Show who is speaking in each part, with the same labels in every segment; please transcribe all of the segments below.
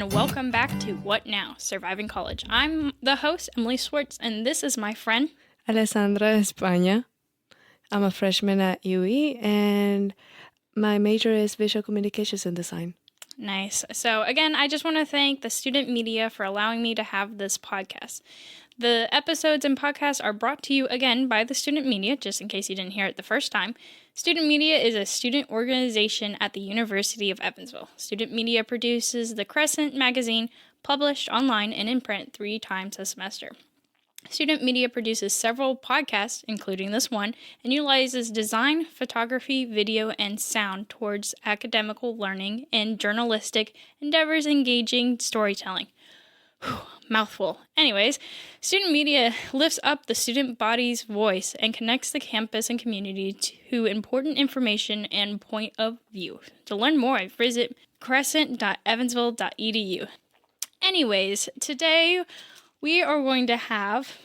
Speaker 1: and welcome back to What Now? Surviving College. I'm the host, Emily Swartz, and this is my friend,
Speaker 2: Ale España. I'm a freshman at UE, and my major is visual communications and design.
Speaker 1: Nice. So again, I just want to thank the student media for allowing me to have this podcast. The episodes and podcasts are brought to you again by the student media, just in case you didn't hear it the first time. Student media is a student organization at the University of Evansville. Student media produces the Crescent magazine, published online and in print 3 times a semester. Student media produces several podcasts, including this one, and utilizes design, photography, video, and sound towards academical learning and journalistic endeavors engaging storytelling. Whew, mouthful. Anyways, student media lifts up the student body's voice and connects the campus and community to important information and point of view. To learn more, visit crescent.evansville.edu. Anyways, today we are going to have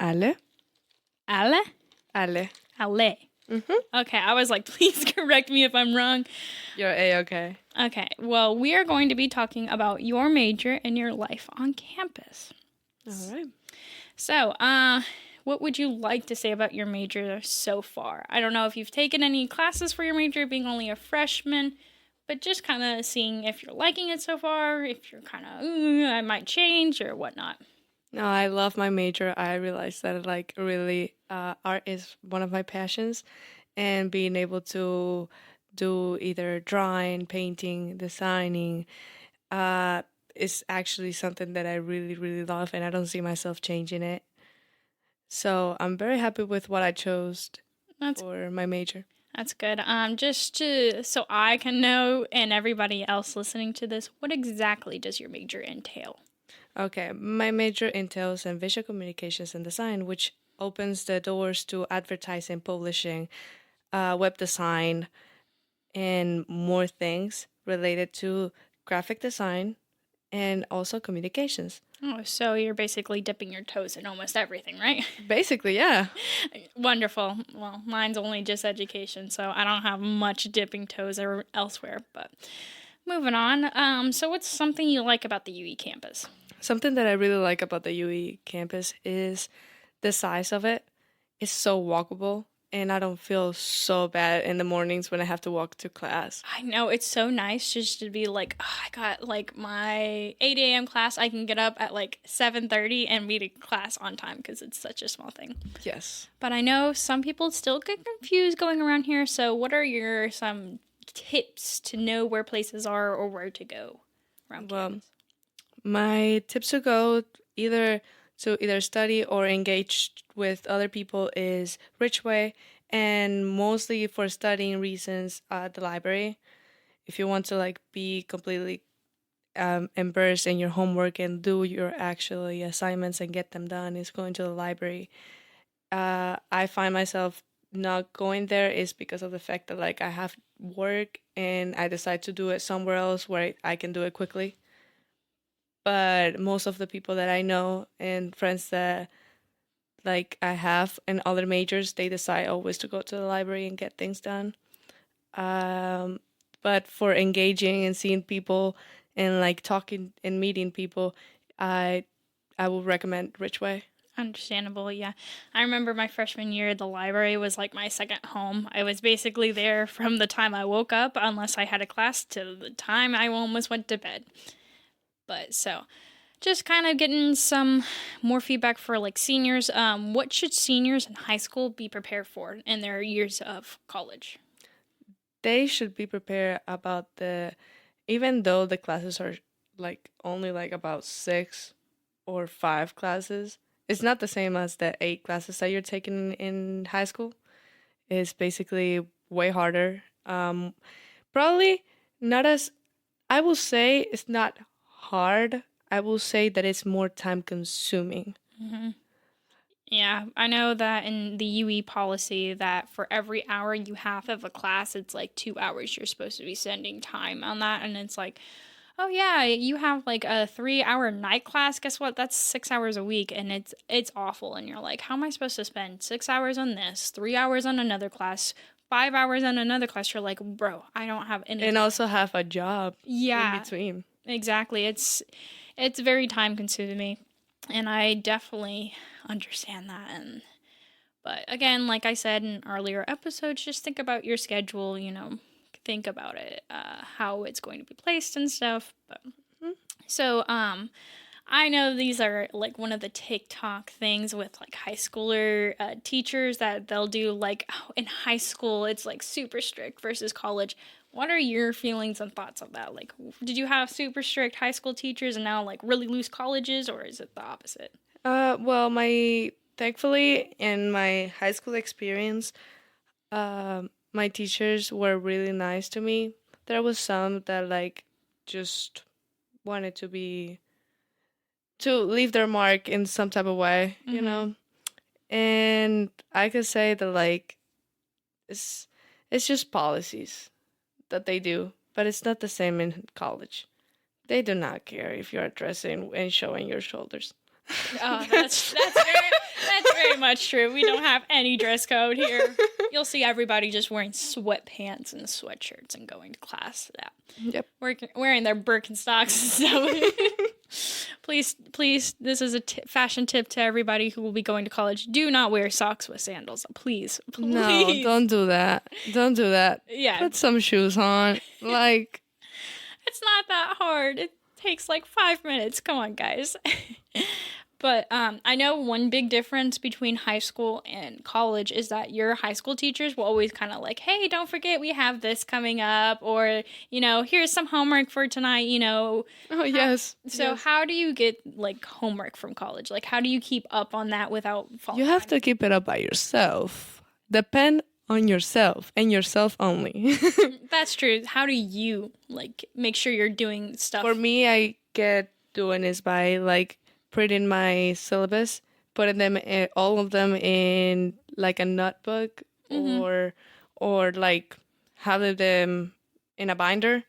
Speaker 2: Ale.
Speaker 1: Ale?
Speaker 2: Ale.
Speaker 1: Ale.
Speaker 2: Mm-hmm.
Speaker 1: Okay, I was like, please correct me if I'm wrong.
Speaker 2: You're A-okay.
Speaker 1: Okay, well, we are going to be talking about your major and your life on campus.
Speaker 2: All right.
Speaker 1: So, what would you like to say about your major so far? I don't know if you've taken any classes for your major, being only a freshman, but just kind of seeing if you're liking it so far, if you're kind of, I might change or whatnot.
Speaker 2: No, I love my major. I realized that really art is one of my passions, and being able to do either drawing, painting, designing is actually something that I really, really love, and I don't see myself changing it. So I'm very happy with what I chose for my major.
Speaker 1: That's good. So I can know, and everybody else listening to this, what exactly does your major entail?
Speaker 2: Okay, my major entails in visual communications and design, which opens the doors to advertising, publishing, web design, and more things related to graphic design and also communications.
Speaker 1: Oh, so you're basically dipping your toes in almost everything, right?
Speaker 2: Basically, yeah.
Speaker 1: Wonderful. Well, mine's only just education, so I don't have much dipping toes elsewhere, but moving on. So what's something you like about the UE campus?
Speaker 2: Something that I really like about the UE campus is the size of it. It's so walkable, and I don't feel so bad in the mornings when I have to walk to class.
Speaker 1: I know, it's so nice just to be like, oh, I got like my 8 a.m. class. I can get up at like 7:30 and meet a class on time because it's such a small thing.
Speaker 2: Yes.
Speaker 1: But I know some people still get confused going around here. So what are some tips to know where places are or where to go around campus?
Speaker 2: My tips to go either study or engage with other people is Ridgeway, and mostly for studying reasons, the library. If you want to be completely immersed in your homework and do your actually assignments and get them done, is going to the library. I find myself not going there is because of the fact that I have work and I decide to do it somewhere else where I can do it quickly. But most of the people that I know and friends that I have in other majors, they decide always to go to the library and get things done. But for engaging and seeing people and talking and meeting people, I would recommend Ridgeway.
Speaker 1: Understandable, yeah. I remember my freshman year, the library was like my second home. I was basically there from the time I woke up, unless I had a class, to the time I almost went to bed. But so, just kind of getting some more feedback for seniors. What should seniors in high school be prepared for in their years of college?
Speaker 2: They should be prepared about even though the classes are only about 6 or 5 classes, it's not the same as the 8 classes that you're taking in high school. It's basically way harder. Probably not as, I will say it's not hard. I will say that it's more time consuming.
Speaker 1: Mm-hmm. Yeah, I know that in the UE policy that for every hour you have of a class, it's 2 hours you're supposed to be spending time on that. And it's oh yeah, you have a 3-hour night class. Guess what? That's 6 hours a week, and it's awful. And you're like, how am I supposed to spend 6 hours on this, 3 hours on another class, 5 hours on another class? You're like, bro, I don't have any.
Speaker 2: And also have a job in between.
Speaker 1: Exactly. It's very time consuming, and I definitely understand that. But again, like I said in earlier episodes, just think about your schedule. Think about it, how it's going to be placed and stuff. But, so I know these are like one of the TikTok things with like high schooler teachers that they'll do like, oh, in high school it's like super strict versus college. What are your feelings and thoughts of that? Like, did you have super strict high school teachers and now like really loose colleges, or is it the opposite?
Speaker 2: Well, my thankfully in my high school experience, my teachers were really nice to me. There was some that like just wanted to leave their mark in some type of way, you know. And I could say that like it's it's just policies that they do, but it's not the same in college. They do not care if you're dressing and showing your shoulders.
Speaker 1: Oh, that's very much true. We don't have any dress code here. You'll see everybody just wearing sweatpants and sweatshirts and going to class. Yeah,
Speaker 2: Yep.
Speaker 1: wearing their Birkenstocks and stuff. Please, this is a fashion tip to everybody who will be going to college. Do not wear socks with sandals. Please.
Speaker 2: No, don't do that. Don't do that.
Speaker 1: Yeah.
Speaker 2: Put some shoes on. Like,
Speaker 1: It's not that hard. It takes like 5 minutes. Come on, guys. But I know one big difference between high school and college is that your high school teachers will always kind of like, hey, don't forget we have this coming up, or, here's some homework for tonight,
Speaker 2: oh, yes.
Speaker 1: So
Speaker 2: yes.
Speaker 1: how do you get like homework from college? Like, how do you keep up on that without falling
Speaker 2: You have to keep it up by yourself. Depend on yourself and yourself only.
Speaker 1: That's true. How do you like make sure you're doing stuff?
Speaker 2: For me, I get doing is by like printing my syllabus, putting them all of them in like a notebook, or like having them in a binder.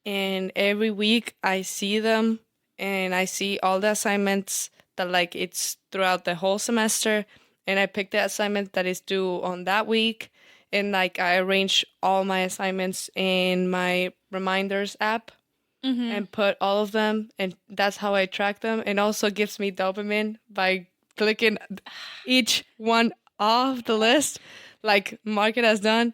Speaker 2: And every week I see them, and I see all the assignments that like it's throughout the whole semester, and I pick the assignment that is due on that week, and like I arrange all my assignments in my reminders app and put all of them, and that's how I track them. And also gives me dopamine by clicking each one off the list, like mark it as done.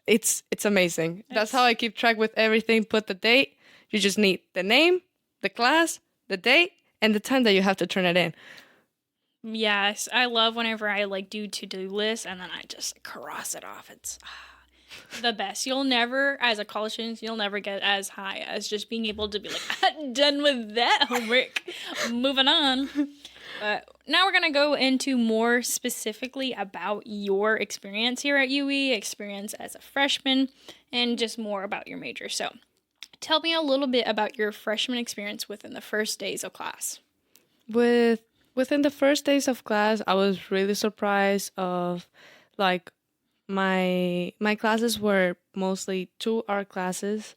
Speaker 2: It's amazing. That's how I keep track with everything. Put the date. You just need the name, the class, the date, and the time that you have to turn it in.
Speaker 1: Yes, I love whenever I like do to-do lists and then I just cross it off. It's the best. You'll never, as a college student, you'll never get as high as just being able to be like, I'm done with that homework. Moving on. But now we're going to go into more specifically about your experience here at UE, experience as a freshman, and just more about your major. So tell me a little bit about your freshman experience within the first days of class.
Speaker 2: Within the first days of class, I was really surprised of like my classes were mostly 2 art classes.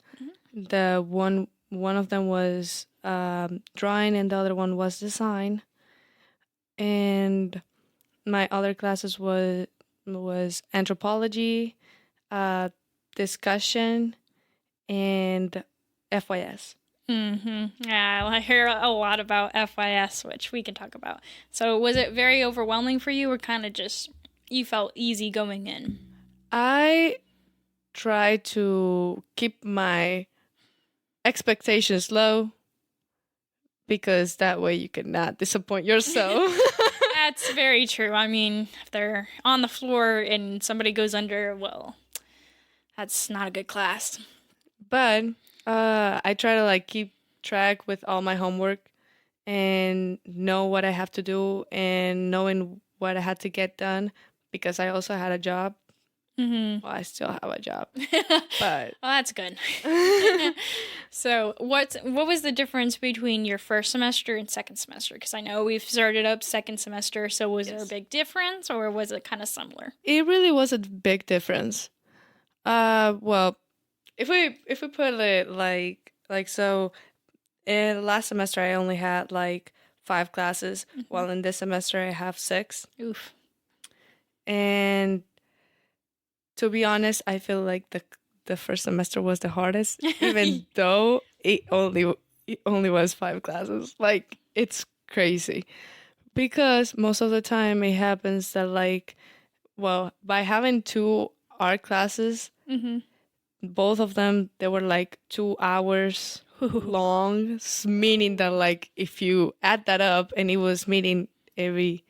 Speaker 2: The one of them was drawing, and the other one was design. And my other classes was anthropology, discussion, and FYS.
Speaker 1: Yeah, I hear a lot about FYS, which we can talk about. So was it very overwhelming for you, or kind of just you felt easy going in?
Speaker 2: I try to keep my expectations low, because that way you cannot disappoint yourself.
Speaker 1: That's very true. I mean, if they're on the floor and somebody goes under, well, that's not a good class.
Speaker 2: But I try to like keep track with all my homework and know what I have to do, and knowing what I had to get done, because I also had a job. Well, I still have a job, but
Speaker 1: well, that's good. So what was the difference between your first semester and second semester? Because I know we've started up second semester, so was there a big difference, or was it kind of similar?
Speaker 2: It really was a big difference. Well, if we put it like so, in last semester I only had like 5 classes, while in this semester I have 6.
Speaker 1: Oof.
Speaker 2: And to be honest, I feel like the first semester was the hardest, even though it only was 5 classes. Like, it's crazy. Because most of the time it happens that, like, well, by having 2 art classes,
Speaker 1: Mm-hmm.
Speaker 2: both of them, they were like 2 hours long, meaning that, like, if you add that up and it was meeting every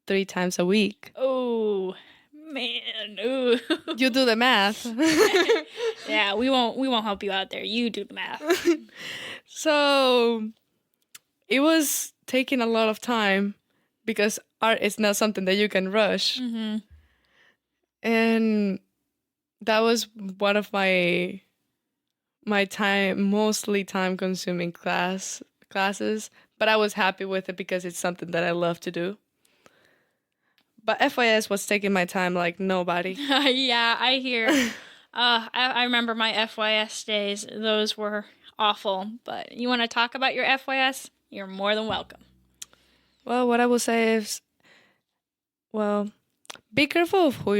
Speaker 2: 3 times a week,
Speaker 1: Oh man. Ooh.
Speaker 2: you do the math.
Speaker 1: Yeah, we won't help you out there. You do the math.
Speaker 2: So it was taking a lot of time because art is not something that you can rush.
Speaker 1: Mm-hmm.
Speaker 2: And that was one of my mostly time consuming classes, but I was happy with it because it's something that I love to do. But FYS was taking my time like nobody.
Speaker 1: Yeah, I hear. I remember my FYS days. Those were awful. But you want to talk about your FYS? You're more than welcome.
Speaker 2: Well, what I will say is, well, be careful of who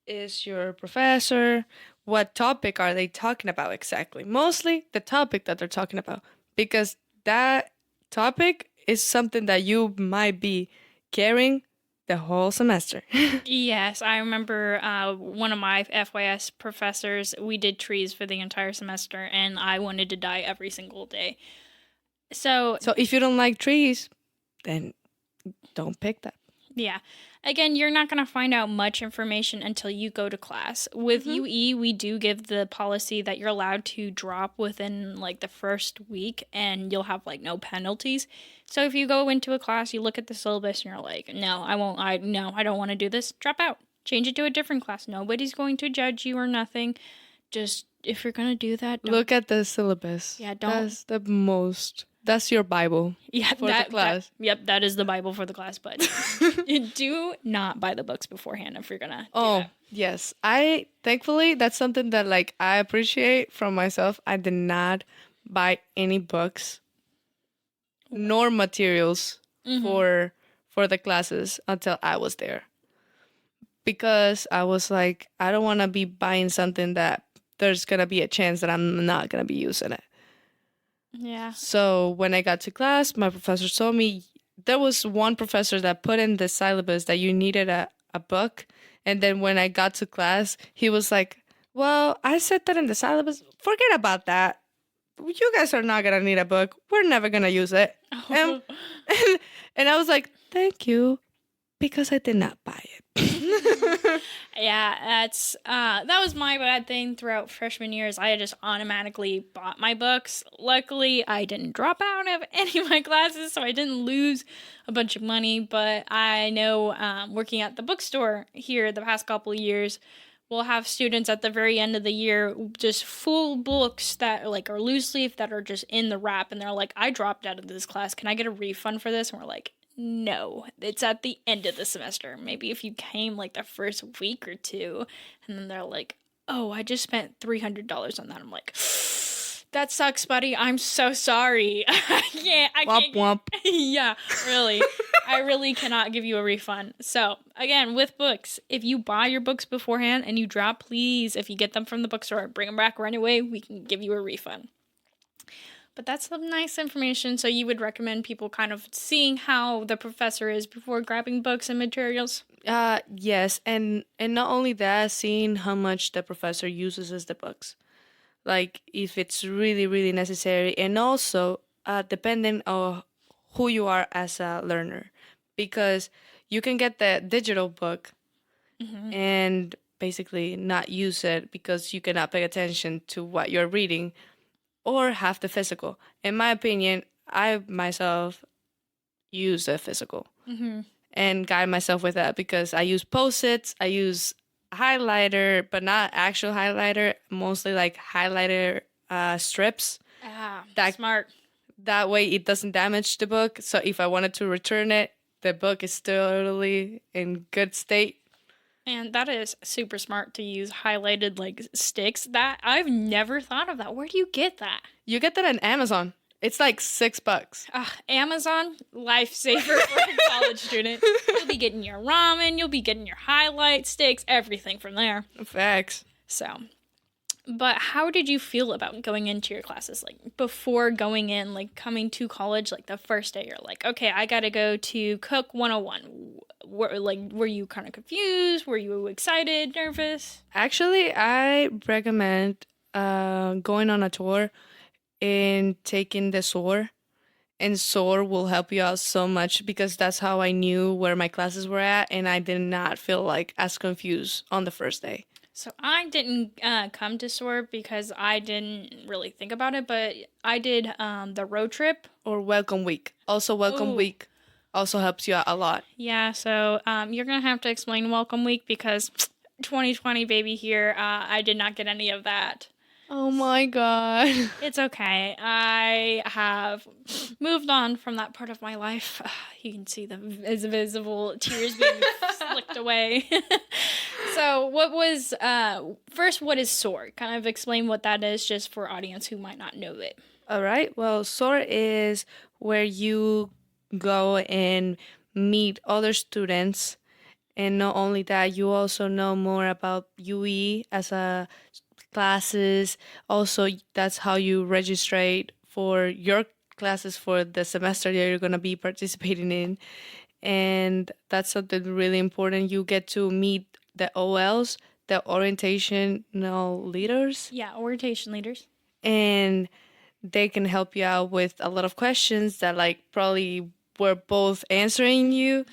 Speaker 2: is your professor. What topic are they talking about exactly? Mostly the topic that they're talking about, because that topic is something that you might be carrying the whole semester.
Speaker 1: Yes, I remember one of my FYS professors, we did trees for the entire semester, and I wanted to die every single day. So
Speaker 2: if you don't like trees, then don't pick that.
Speaker 1: yeah. Again, you're not going to find out much information until you go to class. With UE, we do give the policy that you're allowed to drop within like the first week and you'll have like no penalties. So if you go into a class, you look at the syllabus and you're like, no, I won't, I don't want to do this, drop out. Change it to a different class. Nobody's going to judge you or nothing. Just if you're going to do that, don't.
Speaker 2: Look at the syllabus.
Speaker 1: Yeah, don't.
Speaker 2: That's your Bible.
Speaker 1: Yeah,
Speaker 2: for the class.
Speaker 1: That is the Bible for the class, but do not buy the books beforehand if you're gonna do that.
Speaker 2: Yes. Thankfully, that's something that, like, I appreciate from myself. I did not buy any books nor materials for the classes until I was there. Because I was like, I don't want to be buying something that there's going to be a chance that I'm not going to be using it.
Speaker 1: Yeah.
Speaker 2: So when I got to class, my professor told me there was one professor that put in the syllabus that you needed a book. And then when I got to class, he was like, well, I said that in the syllabus. Forget about that. You guys are not going to need a book. We're never going to use it.
Speaker 1: Oh.
Speaker 2: And I was like, thank you, because I did not buy it.
Speaker 1: Yeah, that was my bad thing throughout freshman years. I just automatically bought my books. Luckily, I didn't drop out of any of my classes, so I didn't lose a bunch of money. But I know working at the bookstore here the past couple of years, we'll have students at the very end of the year just full books that are loose leaf that are just in the wrap, and they're like, I dropped out of this class. Can I get a refund for this? And we're like, no, it's at the end of the semester. Maybe if you came like the first week or two, and then they're like, oh, I just spent $300 on that. I'm like, that sucks, buddy. I'm so sorry. I can't.
Speaker 2: Womp.
Speaker 1: Yeah, really. I really cannot give you a refund. So, again, with books, if you buy your books beforehand and you drop, please, if you get them from the bookstore, bring them back right away. We can give you a refund. But that's some nice information. So you would recommend people kind of seeing how the professor is before grabbing books and materials?
Speaker 2: Yes, and not only that, seeing how much the professor uses the books, like if it's really, really necessary, and also depending on who you are as a learner, because you can get the digital book and basically not use it because you cannot pay attention to what you're reading, or have the physical. In my opinion, I myself use a physical and guide myself with that because I use Post-its, I use highlighter, but not actual highlighter, mostly like highlighter strips.
Speaker 1: Smart.
Speaker 2: That way it doesn't damage the book. So if I wanted to return it, the book is still totally in good state.
Speaker 1: And that is super smart to use highlighted like sticks. That I've never thought of that. Where do you get that?
Speaker 2: You get that on Amazon. It's like $6.
Speaker 1: Amazon, lifesaver for a college student. You'll be getting your ramen, you'll be getting your highlight steaks, everything from there.
Speaker 2: Facts.
Speaker 1: So, but how did you feel about going into your classes? Like, before going in, like, coming to college, like, the first day, you're like, okay, I gotta go to Cook 101. Were you kind of confused? Were you excited, nervous?
Speaker 2: Actually, I recommend going on a tour and taking the SOAR. And SOAR will help you out so much because that's how I knew where my classes were at, and I did not feel like as confused on the first day.
Speaker 1: So I didn't come to SOAR because I didn't really think about it, but I did the road trip.
Speaker 2: Or Welcome Week. Also, Welcome Week also helps you out a lot.
Speaker 1: Yeah, so you're going to have to explain Welcome Week because 2020 baby here, I did not get any of that.
Speaker 2: Oh my God.
Speaker 1: It's okay. I have moved on from that part of my life. You can see the visible tears being slicked away. So what was, first, what is SOAR? Kind of explain what that is just for audience who might not know it.
Speaker 2: All right. Well, SOAR is where you go and meet other students. And not only that, you also know more about UE as a classes. Also, that's how you register for your classes for the semester that you're going to be participating in. And that's something really important. You get to meet the OLs, the orientational leaders.
Speaker 1: Yeah, orientation leaders.
Speaker 2: And they can help you out with a lot of questions that like probably were both answering you.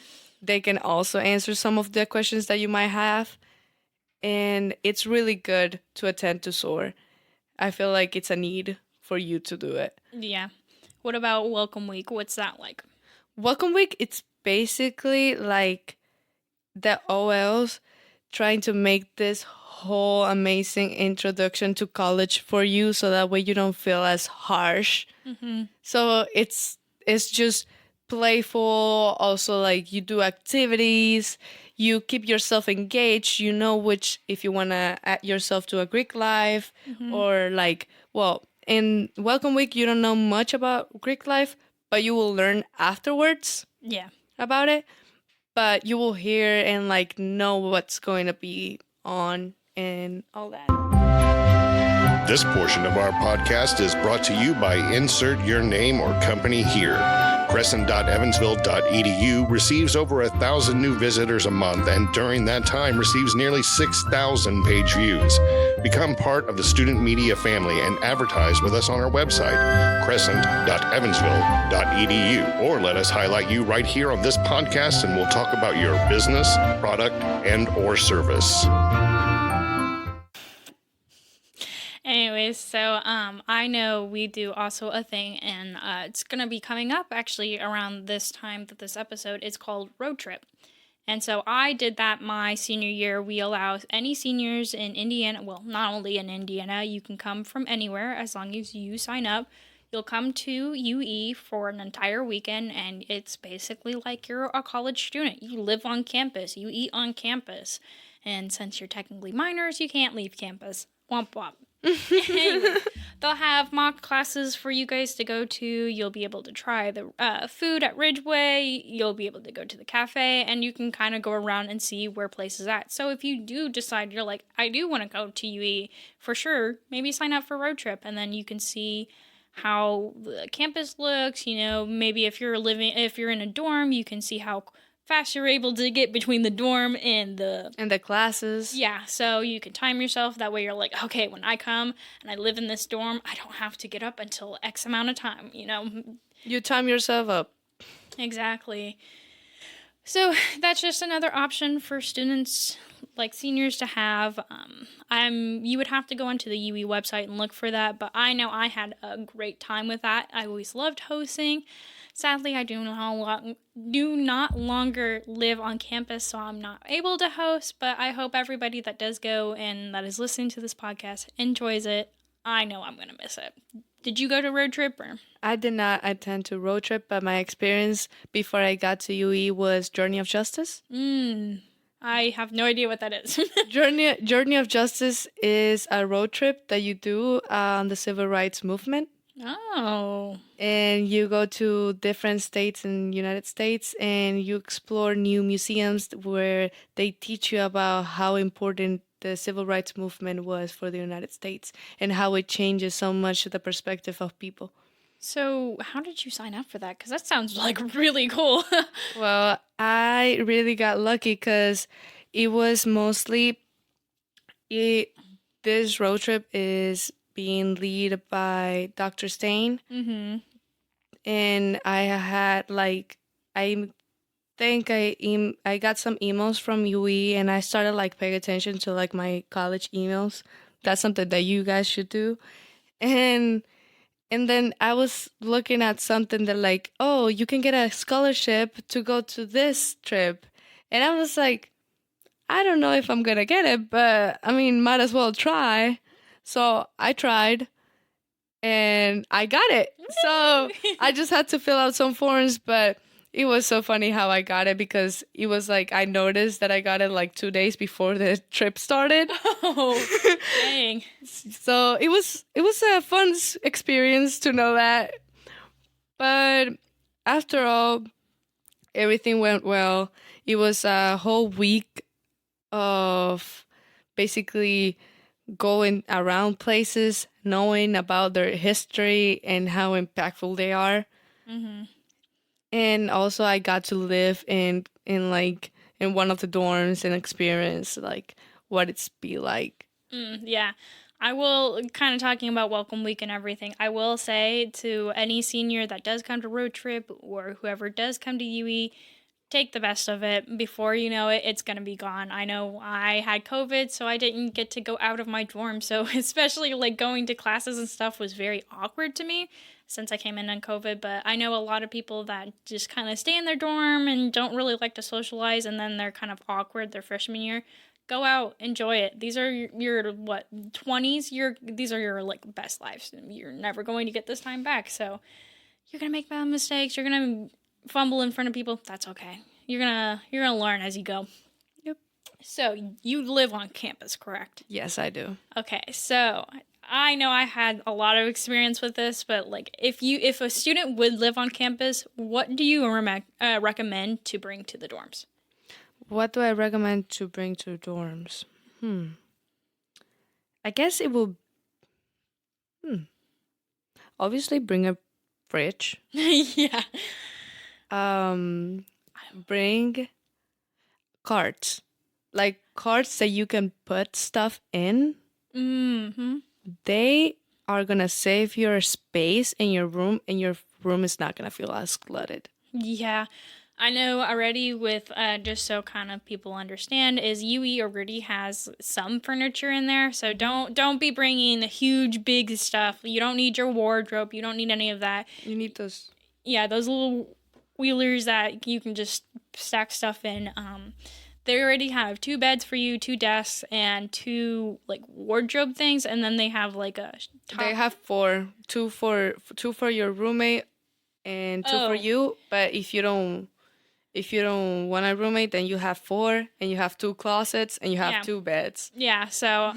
Speaker 2: They can also answer some of the questions that you might have. And it's really good to attend to SOAR. I feel like it's a need for you to do it.
Speaker 1: Yeah. What about Welcome Week? What's that like?
Speaker 2: Welcome Week, it's basically like the OLs trying to make this whole amazing introduction to college for you so that way you don't feel as harsh. Mm-hmm. So it's just playful. Also, like you do activities. You keep yourself engaged. You know which, if you want to add yourself to a Greek life or like, well, in Welcome Week, you don't know much about Greek life, but you will learn afterwards about it. But you will hear and like know what's going to be on and all that.
Speaker 3: This portion of our podcast is brought to you by Insert Your Name or Company Here. Crescent.evansville.edu receives over 1,000 new visitors a month and during that time receives nearly 6,000 page views. Become part of the student media family and advertise with us on our website, crescent.evansville.edu, or let us highlight you right here on this podcast and we'll talk about your business, product, and or service.
Speaker 1: Anyways, so I know we do also a thing, and it's going to be coming up actually around this time that this episode is called Road Trip. And so I did that my senior year. We allow any seniors in Indiana, well, not only in Indiana, you can come from anywhere as long as you sign up. You'll come to UE for an entire weekend, and it's basically like you're a college student. You live on campus, you eat on campus, and since you're technically minors, you can't leave campus. Womp womp. Anyway, they'll have mock classes for you guys to go to. You'll be able to try the food at Ridgeway. You'll be able to go to the cafe, and you can kind of go around and see where places at. So if you do decide you're like, I do want to go to UE for sure, maybe sign up for Road Trip, and then you can see how the campus looks. You know, maybe if you're in a dorm, you can see how fast you're able to get between the dorm and the
Speaker 2: classes.
Speaker 1: Yeah, so you can time yourself. That way you're like, okay, when I come and I live in this dorm, I don't have to get up until X amount of time, you know.
Speaker 2: You time yourself up.
Speaker 1: Exactly. So that's just another option for students, like seniors, to have. You would have to go onto the UE website and look for that, but I know I had a great time with that. I always loved hosting. Sadly, I do not longer live on campus, so I'm not able to host, but I hope everybody that does go and that is listening to this podcast enjoys it. I know I'm going to miss it. Did you go to Road Trip? Or?
Speaker 2: I did not attend to Road Trip, but my experience before I got to UE was Journey of Justice.
Speaker 1: I have no idea what that is.
Speaker 2: Journey of Justice is a road trip that you do on the civil rights movement.
Speaker 1: Oh.
Speaker 2: And you go to different states in the United States and you explore new museums where they teach you about how important the civil rights movement was for the United States and how it changes so much the perspective of people.
Speaker 1: So, how did you sign up for that? Because that sounds like really cool.
Speaker 2: Well, I really got lucky because it was mostly this road trip is being led by Dr. Stain,
Speaker 1: Mm-hmm.
Speaker 2: and I had like I think I got some emails from UE, and I started like paying attention to like my college emails. That's something that you guys should do, and then I was looking at something that like, oh, you can get a scholarship to go to this trip, and I was like, I don't know if I'm gonna get it, but I mean, might as well try. So I tried and I got it. So I just had to fill out some forms, but it was so funny how I got it because it was like I noticed that I got it like 2 days before the trip started.
Speaker 1: Oh, dang.
Speaker 2: So it was a fun experience to know that. But after all, everything went well. It was a whole week of basically going around places, knowing about their history and how impactful they are.
Speaker 1: Mm-hmm.
Speaker 2: And also I got to live in one of the dorms and experience like what it's be like.
Speaker 1: Yeah. I will, kind of talking about Welcome Week and everything, I will say to any senior that does come to road trip or whoever does come to UE, take the best of it. Before you know it, it's going to be gone. I know I had COVID, so I didn't get to go out of my dorm. So especially like going to classes and stuff was very awkward to me since I came in on COVID. But I know a lot of people that just kind of stay in their dorm and don't really like to socialize, and then they're kind of awkward their freshman year. Go out, enjoy it. These are your what, 20s? These are your like best lives. You're never going to get this time back. So you're going to make bad mistakes. You're going to fumble in front of people. That's okay. You're gonna learn as you go.
Speaker 2: Yep.
Speaker 1: So you live on campus, correct?
Speaker 2: Yes, I do.
Speaker 1: Okay. So I know I had a lot of experience with this, but like if a student would live on campus, what do you recommend to bring to the dorms?
Speaker 2: What do I recommend to bring to dorms? I guess it will. Obviously, bring a fridge.
Speaker 1: Yeah.
Speaker 2: Bring carts, like carts that you can put stuff in.
Speaker 1: Mm-hmm.
Speaker 2: They are gonna save your space in your room, and your room is not gonna feel as cluttered.
Speaker 1: Yeah. I know already with, just so kind of people understand, is UE already has some furniture in there. So don't be bringing the huge, big stuff. You don't need your wardrobe. You don't need any of that.
Speaker 2: You need those.
Speaker 1: Yeah, those little wheelers that you can just stack stuff in. They already have 2 beds for you, 2 desks, and 2 like wardrobe things, and then they have like a top.
Speaker 2: They have 4, 2 for your roommate, and 2 for you. But if you don't want a roommate, then you have 4, and you have 2 closets, and you have 2 beds.
Speaker 1: Yeah, so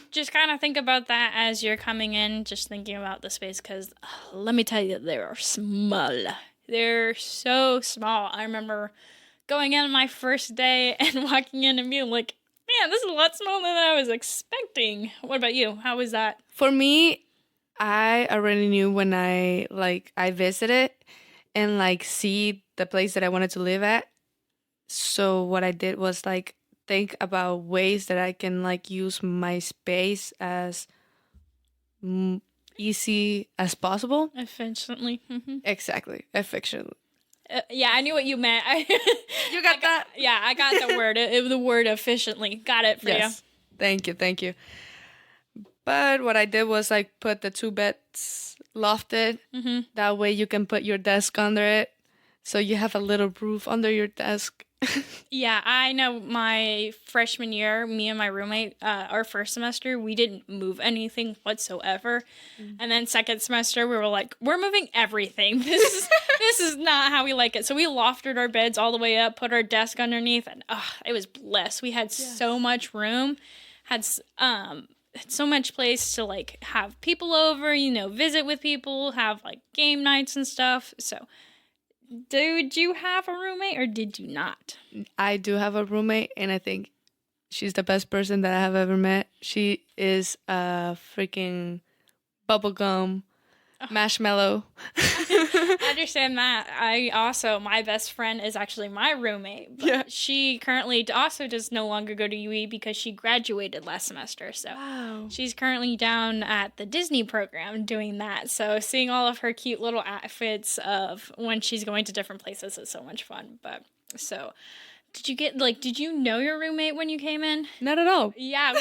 Speaker 1: just kind of think about that as you're coming in, just thinking about the space, because let me tell you, they are small. They're so small. I remember going in my first day and walking in and being like, man, this is a lot smaller than I was expecting. What about you? How was that?
Speaker 2: For me, I already knew when I visited and like see the place that I wanted to live at. So what I did was like think about ways that I can like use my space as easy as possible.
Speaker 1: Efficiently. Mm-hmm.
Speaker 2: Exactly. Efficiently.
Speaker 1: Yeah, I knew what you meant.
Speaker 2: You got that?
Speaker 1: Yeah, I got the word. It was the word efficiently. Got it for you.
Speaker 2: Thank you. But what I did was like put the 2 beds lofted.
Speaker 1: Mm-hmm.
Speaker 2: That way you can put your desk under it. So you have a little roof under your desk.
Speaker 1: Yeah, I know my freshman year, me and my roommate, our first semester, we didn't move anything whatsoever. Mm-hmm. And then second semester, we were like, we're moving everything. This is not how we like it. So we lofted our beds all the way up, put our desk underneath, and it was blessed. We had so much room. so much place to like have people over, visit with people, have like game nights and stuff. So did you have a roommate or did you not?
Speaker 2: I do have a roommate, and I think she's the best person that I have ever met. She is a freaking bubblegum marshmallow.
Speaker 1: I understand that. My best friend is actually my roommate. But she currently also does no longer go to UE because she graduated last semester. So she's currently down at the Disney program doing that. So seeing all of her cute little outfits of when she's going to different places is so much fun. But so... Did you know your roommate when you came in?
Speaker 2: Not at all.
Speaker 1: Yeah,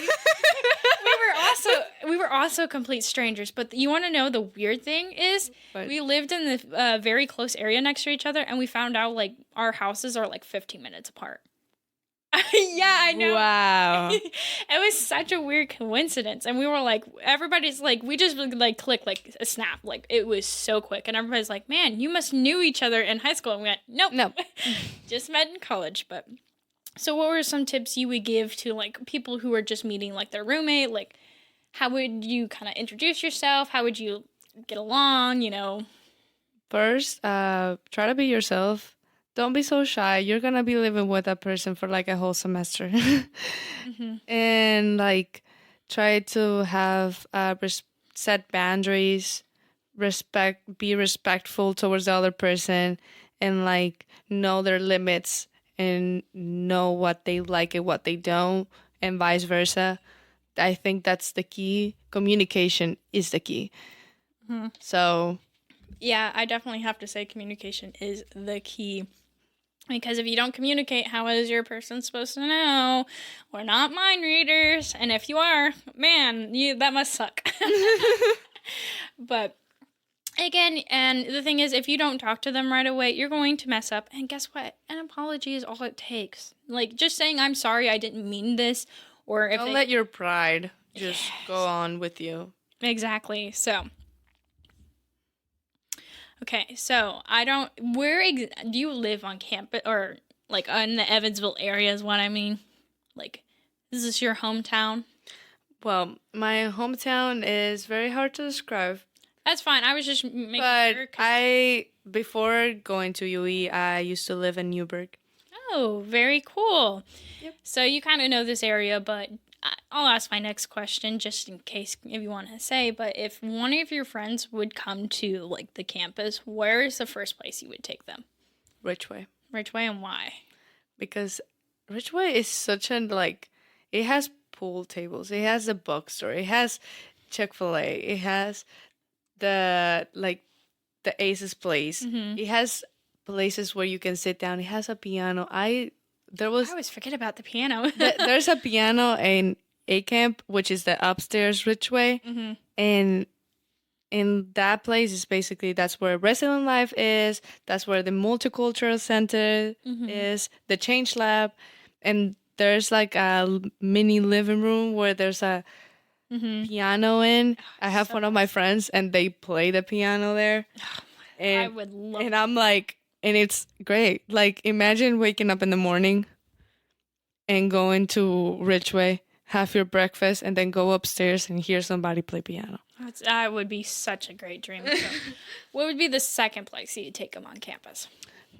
Speaker 1: we were also complete strangers. But you want to know the weird thing is we lived in the very close area next to each other, and we found out like our houses are like 15 minutes apart. Yeah, I know.
Speaker 2: Wow.
Speaker 1: It was such a weird coincidence. And we were like, everybody's like, we just like click like a snap. Like it was so quick. And everybody's like, man, you must knew each other in high school. And we went, nope. Just met in college. But so what were some tips you would give to like people who are just meeting like their roommate? Like how would you kind of introduce yourself? How would you get along,
Speaker 2: First, try to be yourself. Don't be so shy. You're going to be living with that person for like a whole semester. And like try to have set boundaries, be respectful towards the other person, and like know their limits and know what they like and what they don't, and vice versa. I think that's the key. Communication is the key. So
Speaker 1: yeah, I definitely have to say communication is the key. Because if you don't communicate, how is your person supposed to know? We're not mind readers. And if you are, man, that must suck. But again, and the thing is, if you don't talk to them right away, you're going to mess up. And guess what? An apology is all it takes. Like just saying, I'm sorry, I didn't mean this. Or if
Speaker 2: don't let your pride just go on with you.
Speaker 1: Exactly. So... Okay, so where do you live on campus or like in the Evansville area is what I mean? Like, is this your hometown?
Speaker 2: Well, my hometown is very hard to describe.
Speaker 1: That's fine. I was just making sure.
Speaker 2: But before going to UE, I used to live in Newburgh.
Speaker 1: Oh, very cool.
Speaker 2: Yep.
Speaker 1: So you kind of know this area, but I'll ask my next question just in case if you want to say, but if one of your friends would come to like the campus, where is the first place you would take them?
Speaker 2: Ridgeway.
Speaker 1: Ridgeway, and why?
Speaker 2: Because Ridgeway is such it has pool tables, it has a bookstore, it has Chick-fil-A, it has the Ace's place, it has places where you can sit down, it has a piano. I always forget
Speaker 1: about the piano.
Speaker 2: There's a piano in A Camp, which is the upstairs Ridgeway. And in that place is basically, that's where Resident Life is. That's where the Multicultural Center is, the Change Lab. And there's like a mini living room where there's a piano in. I have one of my friends and they play the piano there.
Speaker 1: I would love
Speaker 2: And I'm like, and it's great. Like, imagine waking up in the morning and going to Ridgeway, have your breakfast, and then go upstairs and hear somebody play piano.
Speaker 1: That would be such a great dream. So, what would be the second place you'd take them on campus?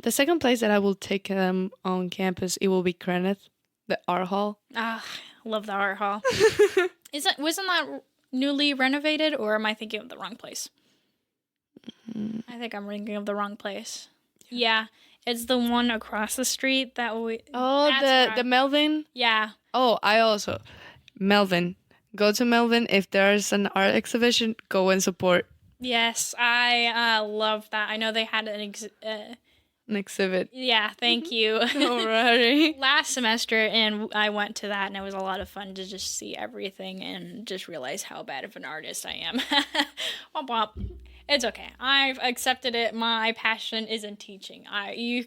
Speaker 2: The second place that I will take them on campus, it will be Kenneth, the art hall.
Speaker 1: Ah, love the art hall. Wasn't that newly renovated, or am I thinking of the wrong place? I think I'm thinking of the wrong place. Yeah, it's the one across the street that we...
Speaker 2: Oh, the Melvin?
Speaker 1: Yeah.
Speaker 2: Oh, Melvin. Go to Melvin. If there's an art exhibition, go and support.
Speaker 1: Yes, I love that. I know they had an
Speaker 2: exhibit.
Speaker 1: Yeah, thank you.
Speaker 2: Alrighty.
Speaker 1: Last semester, and I went to that, and it was a lot of fun to just see everything and just realize how bad of an artist I am. Womp womp. It's okay. I've accepted it. My passion is in teaching. You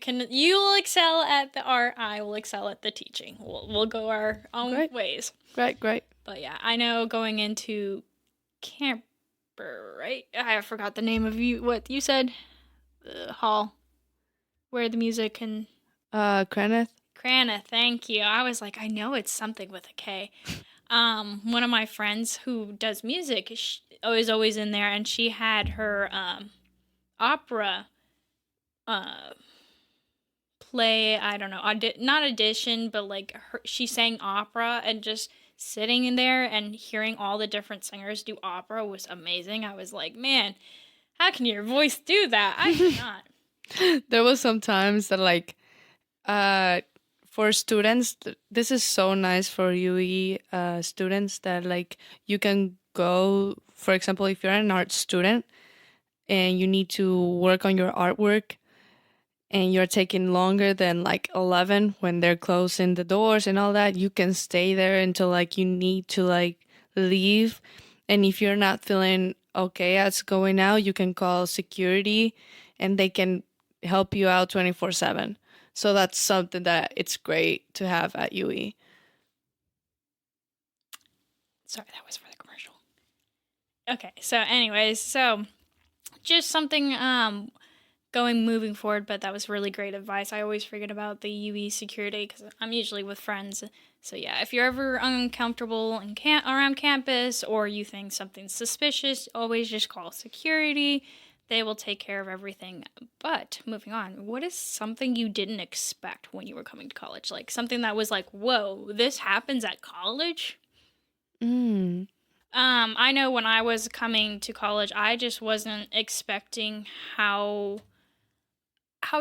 Speaker 1: will excel at the art. I will excel at the teaching. We'll go our own ways.
Speaker 2: Great.
Speaker 1: But yeah, I know going into camper, right? I forgot the name of what you said. The hall where the music and
Speaker 2: Kenneth.
Speaker 1: Thank you. I was like, I know it's something with a K. one of my friends who does music is always in there, and she had her opera play. I don't know, not audition, but like she sang opera, and just sitting in there and hearing all the different singers do opera was amazing. I was like, man, how can your voice do that? I cannot.
Speaker 2: There was some times that like for students, this is so nice for UE students that like you can go, for example, if you're an art student and you need to work on your artwork and you're taking longer than like 11 when they're closing the doors and all that, you can stay there until like you need to like leave. And if you're not feeling okay as going out, you can call security and they can help you out 24/7. So that's something that it's great to have at UE.
Speaker 1: Sorry, that was for the commercial. Okay, so anyways, so just something moving forward, but that was really great advice. I always forget about the UE security because I'm usually with friends. So yeah, if you're ever uncomfortable around campus or you think something's suspicious, always just call security. They will take care of everything. But moving on, what is something you didn't expect when you were coming to college? Like something that was like, whoa, this happens at college? I know when I was coming to college, I just wasn't expecting how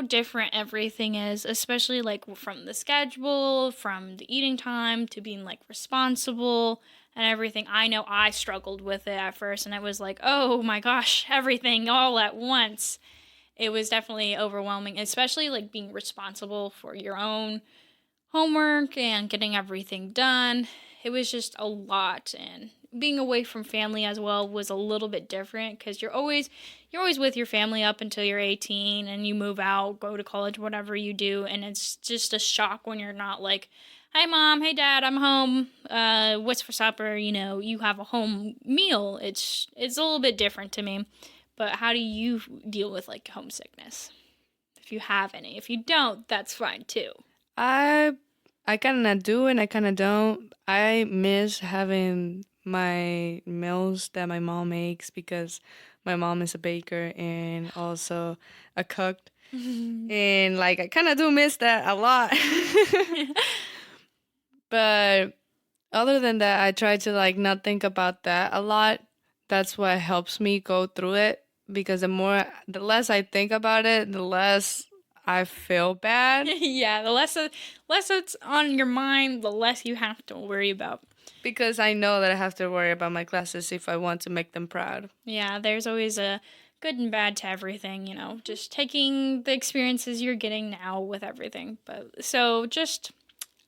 Speaker 1: different everything is, especially like from the schedule, from the eating time to being like responsible and everything. I know I struggled with it at first, and it was like, oh my gosh, everything all at once. It was definitely overwhelming, especially like being responsible for your own homework and getting everything done. It was just a lot, and being away from family as well was a little bit different because you're always with your family up until you're 18 and you move out, go to college, whatever you do, and it's just a shock when you're not like, hi mom, hey dad, I'm home, what's for supper, you have a home meal. It's a little bit different to me. But how do you deal with like homesickness, if you have any? If you don't, that's fine too.
Speaker 2: I kind of do and I kind of don't. I miss having my meals that my mom makes because my mom is a baker and also a cook. And like I kind of do miss that a lot. But other than that, I try to like not think about that a lot. That's what helps me go through it because the less I think about it, the less I feel bad.
Speaker 1: Yeah, the less it's on your mind, the less you have to worry about.
Speaker 2: Because I know that I have to worry about my classes if I want to make them proud.
Speaker 1: Yeah, there's always a good and bad to everything, just taking the experiences you're getting now with everything. But so just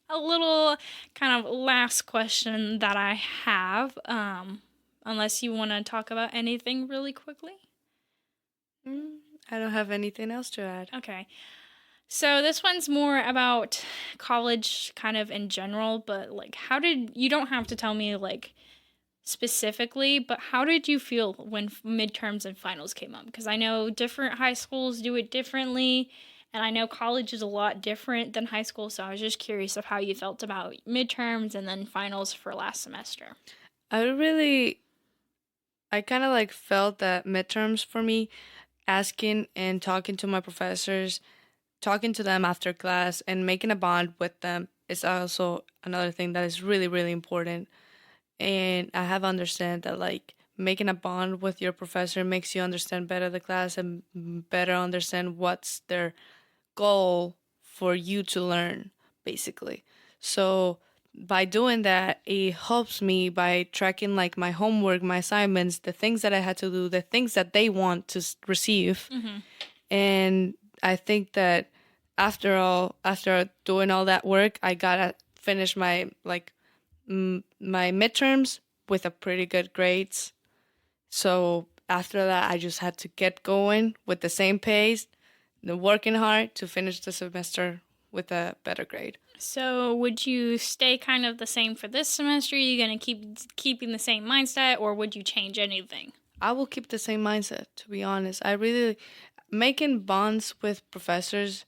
Speaker 1: a little kind of last question that I have, unless you want to talk about anything really quickly.
Speaker 2: I don't have anything else to add.
Speaker 1: Okay. So this one's more about college kind of in general, but like you don't have to tell me like specifically, but how did you feel when midterms and finals came up? Because I know different high schools do it differently, and I know college is a lot different than high school, so I was just curious of how you felt about midterms and then finals for last semester.
Speaker 2: I kind of like felt that midterms for me, asking and talking to my professors, talking to them after class and making a bond with them is also another thing that is really, really important. And I have understand that like making a bond with your professor makes you understand better the class and better understand what's their goal for you to learn, basically. So by doing that, it helps me by tracking like my homework, my assignments, the things that I had to do, the things that they want to receive.
Speaker 1: Mm-hmm.
Speaker 2: And I think that after doing all that work, I gotta finish my my midterms with a pretty good grades. So after that, I just had to get going with the same pace, working hard to finish the semester with a better grade.
Speaker 1: So would you stay kind of the same for this semester? Are you going to keeping the same mindset, or would you change anything?
Speaker 2: I will keep the same mindset, to be honest. I really, making bonds with professors,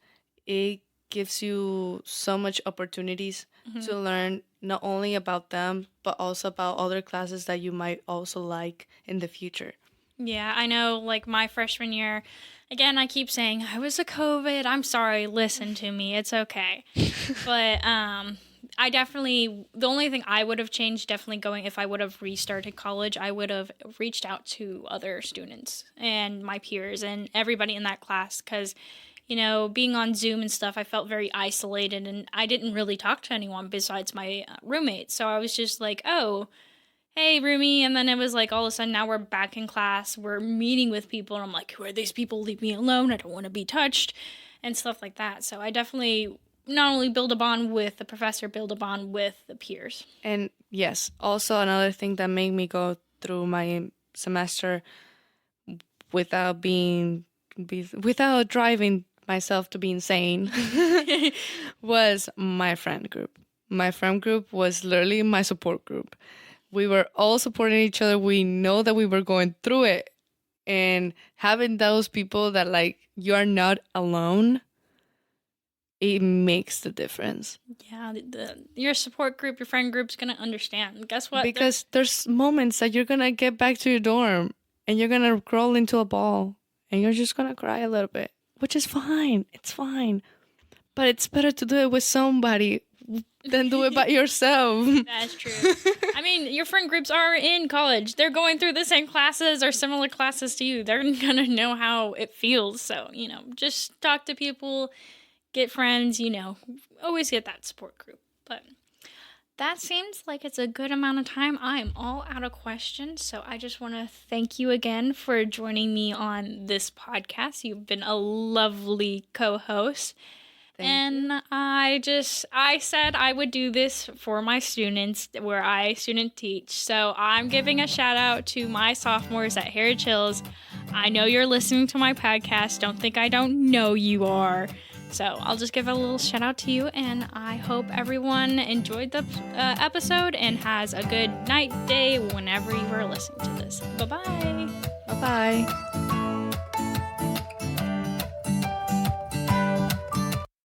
Speaker 2: it gives you so much opportunities to learn not only about them, but also about other classes that you might also like in the future.
Speaker 1: Yeah, I know, like, my freshman year, again, I keep saying, I was a COVID. I'm sorry. Listen to me. It's okay. But I definitely, the only thing I would have changed, definitely going, if I would have restarted college, I would have reached out to other students and my peers and everybody in that class because, you know, being on Zoom and stuff, I felt very isolated and I didn't really talk to anyone besides my roommates. So I was just like, oh, hey, roomie. And then it was like all of a sudden now we're back in class. We're meeting with people. And I'm like, who are these people? Leave me alone. I don't want to be touched and stuff like that. So I definitely not only build a bond with the professor, build a bond with the peers.
Speaker 2: And yes, also another thing that made me go through my semester without driving myself to be insane was my friend group. My friend group was literally my support group. We were all supporting each other. We know that we were going through it. And having those people that, like, you are not alone, it makes the difference.
Speaker 1: Yeah, your support group, your friend group's going to understand. Guess what?
Speaker 2: Because there's moments that you're going to get back to your dorm and you're going to crawl into a ball and you're just going to cry a little bit, which is fine. It's fine. But it's better to do it with somebody than do it by yourself.
Speaker 1: That's true. I mean, your friend groups are in college. They're going through the same classes or similar classes to you. They're going to know how it feels. So, you know, just talk to people, get friends, you know, always get that support group. But that seems like it's a good amount of time. I am all out of questions. So I just want to thank you again for joining me on this podcast. You've been a lovely co-host. And I said I would do this for my students where I student teach. So I'm giving a shout out to my sophomores at Heritage Hills. I know you're listening to my podcast. Don't think I don't know you are. So I'll just give a little shout out to you. And I hope everyone enjoyed the episode and has a good night, day, whenever you are listening to this. Bye-bye.
Speaker 2: Bye-bye.